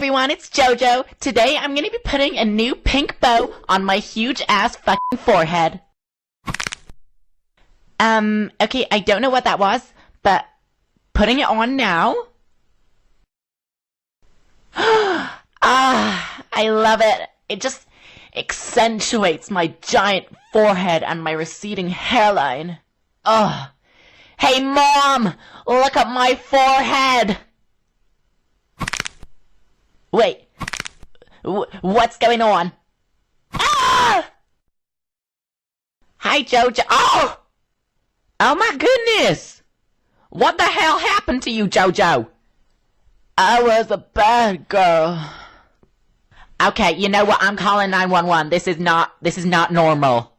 Everyone, it's JoJo. Today I'm gonna be putting a new pink bow on my huge ass fucking forehead. Okay, I don't know what that was, but putting it on now. I love it. It just accentuates my giant forehead and my receding hairline. Ugh. Hey Mom, look at my forehead. Wait, what's going on? Ah! Hi, Jojo. Oh! Oh my goodness! What the hell happened to you, Jojo? I was a bad girl. Okay, you know what? I'm calling 911. This is not normal.